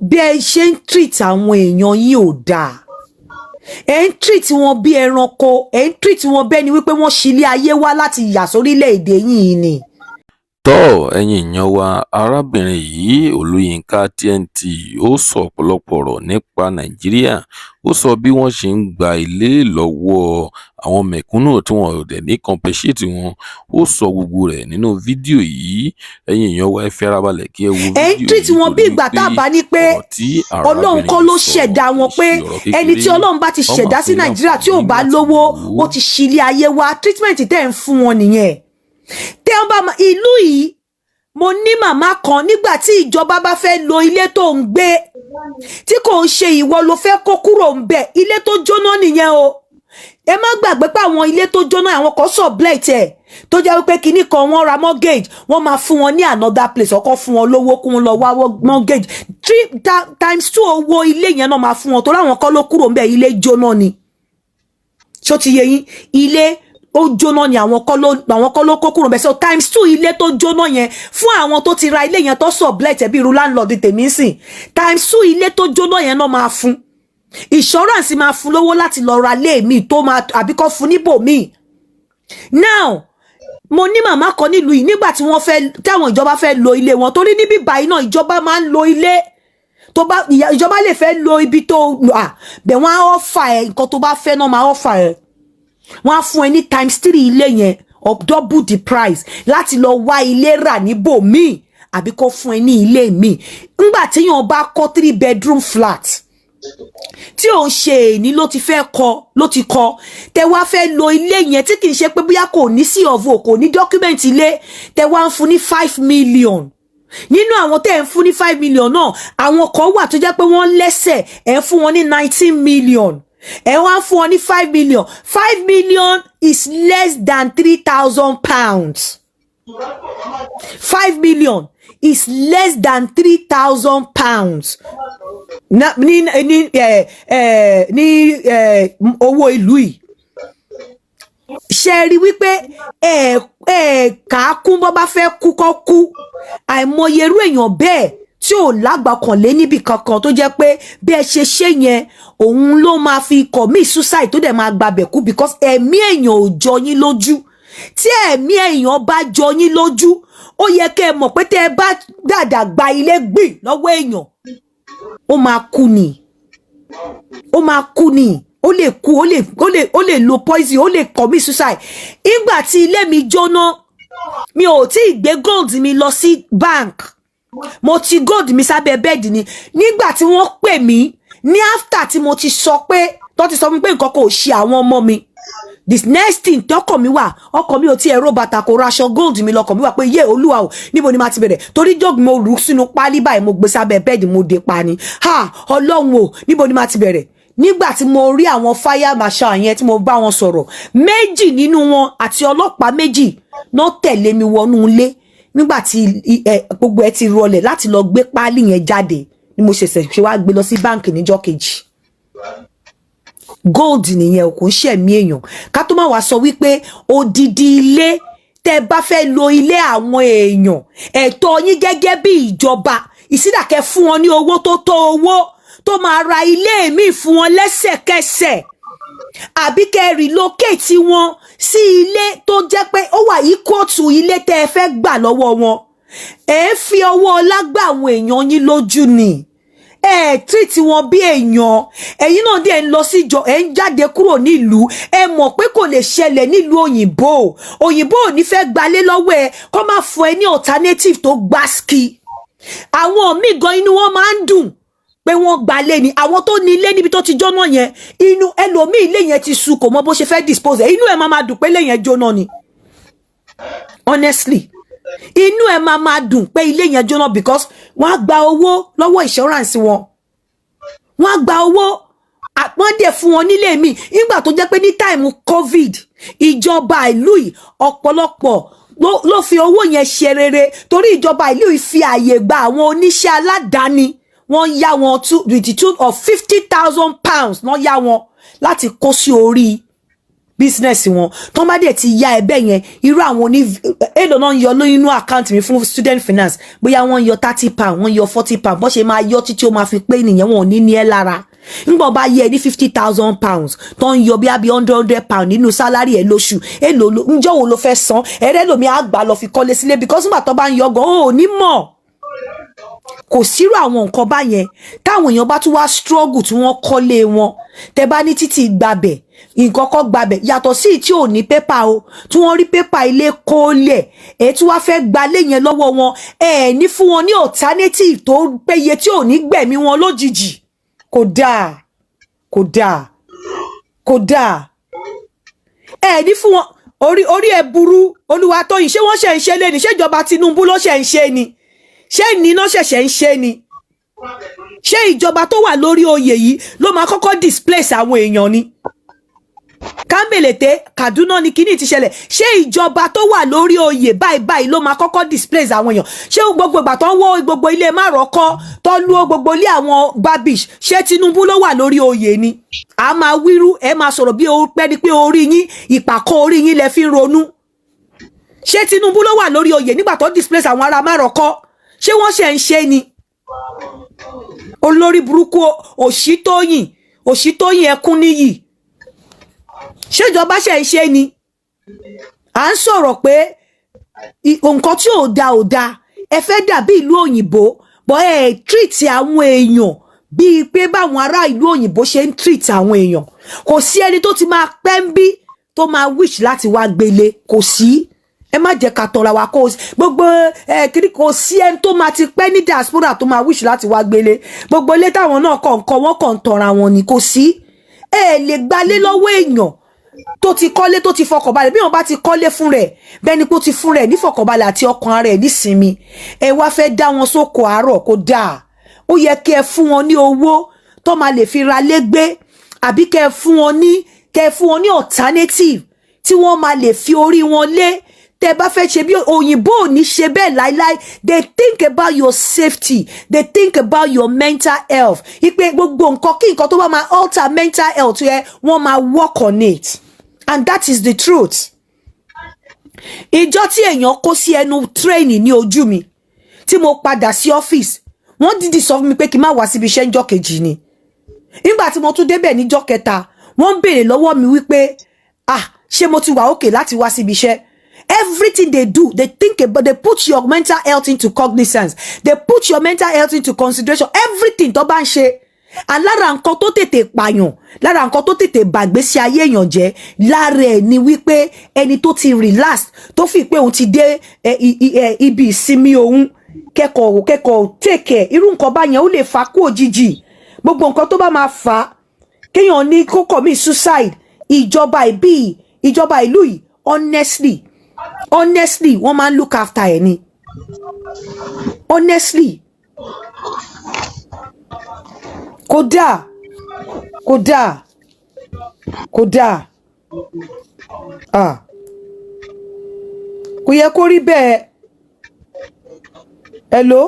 bí ẹ ṣe ń treat àwọn èèyàn yìí ò dáa. Ẹ ń treat wọn bí ẹranko, ẹ ń treat wọn bẹ́ẹ̀ ni wípé wọ́n ṣílé ayé wá láti yà sórílẹ̀-èdè yìí ni. tọ́ ẹ̀yin èèyàn wa, arábìnrin yìí Olúyinká TNT ó sọ ọ̀pọ̀lọpọ̀ ọ̀rọ̀ nípa Nàìjíríà. Ó sọ bí wọ́n ṣe ń gba ilé lọ́wọ́ àwọn mẹ̀kúnnù tí wọn ò dẹ̀ ní compensate wọn. Ó sọ gbogbo rẹ̀ nínú fídíò yìí. Ẹ̀yin èèyàn wa, ẹ farabalẹ̀ kí ẹ wo fídíò yìí. Ẹ ń treat wọn bí ìgbà tá a bá ní pé Ọlọ́run kọ́ ló ṣẹ̀dá wọn, pé ẹni tí Ọlọ́run bá ti ṣẹ̀dá sí Nàìjíríà tí ò bá lówó ó ti ṣílé ayé wá. Treatment tẹ́ ń fún wọn nìyẹn. Tẹ́ wọ́n bá ìlú yìí, mo ní màmá kan nígbà tí ìjọba bá fẹ́ lo ilé tó ń gbé tí kò ń ṣe ìwọ ló fẹ́ kó kúrò ń bẹ̀, ilé tó jóná nìyẹn o. Ẹ má gbàgbé pé àwọn ilé tó jóná àwọn kan sublet ẹ̀ tó jẹ́ wípé kinní kan wọ́n ra mortgage, wọ́n máa fún wọn ní another place, ọkọ̀ fún wọn lówó kún wọn lọ wá mortgage 3 times 2 owó ilé yẹn náà máa fún wọn torí àwọn kan ló kúrò ń bẹ̀, ilé jóná ni. Ṣó ti yé yín? Ilé ó jóná ni àwọn kọ́ ló kó kúrò bẹ́ẹ̀. So times 2 ilé tó jóná yẹn fún àwọn tó ti ra ilé yẹn tó sublet bí irú landlord tèmi sìn, times 2 ilé tó jóná yẹn náà máa fún. Insurance máa fún lówó láti lọ ra lé mi tó máa àbí kọ́ fún níbò míì. Now mo ní màmá kan nílùú yìí nígbà tí wọ́n fẹ́ táwọn ìjọba fẹ́ lo ilé wọn, torí níbí báyìí náà ìjọba máa ń lo ilé tó bá ìjọba lè fẹ́ lo ibi tó bẹ̀ wọ́n á offer ẹ̀ nǹkan tó bá fẹ́ náà máa offer ẹ̀. Wọ́n á fún ẹ ní times 3 ilé yẹn of double the price láti lọ wá ilé rà níbò míì àbí kó fún ẹ ní ilé míì. Nígbà tí èèyàn bá kọ́ 3 bedroom flat tí ò ń ṣe èní ló ti fẹ́ kọ́ ló ti kọ́, tẹ wá fẹ́ lo ilé yẹn tí kì í ṣe pé bóyá kò ní sí ọ̀vọ̀ kò ní document ilé, tẹ wá ń fún ní 5 million. Nínú àwọn tẹ́ ń fún ní 5 million náà àwọn kan wà tó jẹ́ pé wọ́n lẹ́sẹ̀ ẹ̀ ń fún wọn ní 19 million. Ẹ wá fún wọn ní 5 million. 5 million is less than 3,000 pounds. 5 million is less than 3,000 pounds. Ní owó ìlú yìí. Ṣé rí wípé kàákún bọ́ bá fẹ́ kú kọ́ kú. Àìmọye irú èèyàn bẹ́ẹ̀ tí ò lágbàkànlé níbi kankan tó jẹ́ pé bí ẹ ṣe yẹn òun ló máa fi commit suicide tó dẹ̀ máa gbabẹ̀ kú because ẹ̀mí èèyàn ò jọ yín lójú. Tí ẹ̀mí èèyàn bá jọ yín lójú ó yẹ kẹ́ ẹ mọ̀ pé tẹ́ ẹ bá dàdà gba ilé gbìn lọ́wọ́ èèyàn ó máa kú ni. Ó máa kú ni. Ó lè kú, ó lè lo poison, ó lè commit suicide. Ìgbà tí ilé mi jóná mi ò tí ì gbé gold mi lọ sí bank, mo ti gold mi sábẹ́ bẹ́ẹ̀dì ni. Nígbà tí wọ́n pè mí ní after tí mo ti sọ pé tó ti sọ mi pé nǹkan kò ṣe àwọn ọmọ mi, this next thing tọkàn mi wà, ọkàn mi ò tí ẹ̀rọ bàtà kò raṣọ gold mi lọkàn mi wà pé yé Olúwa o níbo ni ma ti bẹ̀rẹ̀, torí jog mo rú sínú pálí báyìí mo gbé sábẹ́ bẹ́ẹ̀dì mo dé pa ni. Ọlọ́run o níbo ni ma ti bẹ̀rẹ̀. Nígbà tí mo rí àwọn fire marshal yẹn tí mo bá wọn sọ̀rọ̀, méjì nínú wọn àti ọlọ́pàá méjì náà tẹ̀lé mi wọnú ilé nígbà tí gbogbo ẹ ti rọlẹ̀ láti lọ gbé páálí yẹn jáde ni mo ṣe wá gbé lọ sí báǹkì níjọ́ kejì. Gold nìyẹn kò ń ṣẹ̀mí èèyàn. Ká tó má wá sọ wípé odidi ilé tẹ́ bá fẹ́ lo ilé àwọn èèyàn, ẹ̀tọ́ yín gẹ́gẹ́ bí ìjọba ìsídàkẹ́ fún wọn ní owó tó tó owó tó máa ra ilé mi fún wọn lẹ́sẹ̀kẹsẹ̀, àbí kẹ́ relocate wọn sí ilé tó jẹ́ pé ó wà equal to ilé tẹ́ ẹ fẹ́ gbà lọ́wọ́ wọn. Ẹ fi ọwọ́ ọlá gbà àwọn èèyàn yín lójú ni. Treat wọn bí èèyàn. Ẹ̀yin náà dé ń lọ síjọ ẹ ń jáde kúrò nílùú, ẹ mọ̀ pé kò lè ṣẹlẹ̀ nílùú òyìnbó. Òyìnbó ò ní fẹ́ gbalé lọ́wọ́ ẹ kó má fún ẹ ní alternative tó gbáski. Àwọn míì gan inú wọn máa ń dùn pé wọ́n gbalé ni. Àwọn tó ní ilé níbi tó ti jóná yẹn, inú ẹlòmíì ilé yẹn ti sú kò mọ bó ṣe fẹ́ dispose ẹ̀, inú ẹ̀ máa dùn pé ilé yẹn jóná ni. Honestly, inú ẹ̀ máa dùn pé ilé yẹn jóná because wọ́n á gba owó lọ́wọ́ insurance wọn. Wọ́n á gba owó wọ́n dẹ̀ fún wọn nílé mi. Nígbà tó jẹ́ pé ní time COVID ìjọba ìlú yìí ọ̀pọ̀lọpọ̀ ló fi owó yẹn ṣe rere torí ìjọba ìlú yìí fi àyè gba àwọn oníṣẹ́ aládàáni. Wọ́n yá wọn with the tune of 50,000 pounds wọ́n yá wọn láti kó sí orí business wọn tó bá dẹ̀ ti ya ẹ̀bẹ̀ yẹn irú àwọn oní èlò náà ń yọ nínú account mi fún student finance bóyá wọ́n yọ £30 wọ́n yọ £40 bó ṣe máa yọ títí ó máa fi pé nìyẹn wọn ò ní ẹ lára nígbà bá yẹ ní £50,000 tó ń yọ bí i £100 nínú salary ẹ lóṣù èlò ńjọ́ wo ló fẹ́ san ẹ̀rẹ́ lómi àgbà lọ fi kọ́lé sílé because nígbà tó bá ń yọ gan ó ní mọ̀ kò sírò àwọn nǹkan báyẹn táwọn èèyàn bá tún wá struggle tí wọ́n kọ́lé wọn tẹ́ bá ní títí gbàbẹ̀ nǹkan kan gbàbẹ̀ yàtọ̀ sí tí ò ní pépà o tí wọ́n rí pépà ilé kólẹ̀ ẹ̀ tí wọ́n fẹ́ gbalé yẹn lọ́wọ́ wọn ẹ̀ ní fún wọn ní alternative tó péye tí ò ní gbẹ̀mí wọn lójijì kò dáa kò dáa kò dáa ẹ̀ ní fún wọn orí ẹ̀ burú Olúwatóyìn ṣé wọ́n ṣe ń ṣe lé ní ṣé ìjọba Tinubu ló ṣe ń ṣe ni ṣé ìníná ṣẹ̀ṣẹ̀ ń ṣe ni ṣé ìjọba tó wà lórí oyè yìí ló máa kọ́kọ́ displace àwọn èèyàn ni Kámbèlété Kaduna ni kíní ti ṣẹlẹ̀ ṣé ìjọba tó wà lórí oyè báyìí ló máa kọ́kọ́ displace àwọn èèyàn ṣé gbogbo ìgbà tó ń wó gbogbo ilé márọ̀kọ́ tó lú gbogbo ilé àwọn babish ṣé Tinubu ló wà lórí oyè ni a máa wíru ẹ máa sọ̀rọ̀ bí o pẹ́ ni pé orí yín ìpàkọ́ orí yín lẹ fi ń ronú ṣé Tinubu ló wà lórí oyè nígbà tó displace àwọn ará márọ̀kọ́ ṣé wọ́n ṣe ń ṣe ni olórí burúkú Òṣìtóyìn ẹkún níyì ṣèjọba ṣe ń ṣe ni à ń sọ̀rọ̀ pé nǹkan tí ò da ẹ fẹ́ dàbí ìlú òyìnbó bọ́ ẹ treat àwọn èèyàn bíi pé báwọn ará ìlú òyìnbó ṣe ń treat àwọn èèyàn kò sí ẹni tó ti máa pẹ́ ń bí tó máa wish láti wá gbélé kò sí ẹ má jẹ́ ká tọra wa kó gbogbo kiri kò sí ẹni tó máa ti pẹ́ ní diaspora tó máa wish láti wá gbélé gbogbo ilé táwọn náà kọ̀ọ̀kan wọ́n kàn ń tọra wọn ni kò sí ẹ lè gbalé lọ́wọ́ èèyàn tó ti kọ́lé tó ti fọkànbalẹ̀ bí wọ́n bá ti kọ́lé fún rẹ̀ bẹ́ẹ̀ ni kó ti fún rẹ̀ ní fọkànbalẹ̀ àti ọkàn rẹ̀ nísinmi ẹ wá fẹ́ dá wọn sóko àárọ̀ kó dáa ó yẹ kí ẹ fún wọn ní owó tó máa lè fi ra lé gbé àbí kẹ́ fún wọn ní alternative tí wọ́n máa lè fi orí wọn lé tẹ́ bá fẹ́ ṣe bí òyìnbó ò ní ṣe bẹ́ẹ̀ láíláí they think about your safety they think about your mental health ipe gbogbo nǹkan kí nǹkan tó bá máa alter mental health yẹ wọ́n máa work on it and that is the truth. Ìjọ tí èèyàn kó sí ẹnu training ní ojú mi tí mo padà sí ọ́fíìsì wọ́n dìdí sọ fún mi pé kí n má wá síbi iṣẹ́ ńjọ́ kejì ni nígbà tí mo tún débẹ̀ níjọ́ kẹta wọ́n béèrè lọ́wọ́ mi wípé ṣé mo ti wà okay láti wá síbi iṣẹ́. Everything they do, they think about, they put your mental health into cognizance. They put your mental health into consideration. Everything tó bá ń ṣe. And lára nǹkan tó tètè pààyàn, lára nǹkan tó tètè bàgbésí ayé èèyàn jẹ́, lára ẹ̀ ni wípé ẹni tó ti relax, tó fi pé òun ti dé ibi ìsinmi òun, kẹ́kọ̀ọ́ take care. Irú nǹkan báyẹn ó lè fa kú òjijì. Gbogbo nǹkan tó bá máa fà kéèyàn ní kó commit suicide, ìjọba ìlú yìí, honestly wọ́n máa ń look after ẹ̀ ni honestly kódà kò yẹ kó rí bẹ́ẹ̀ hello.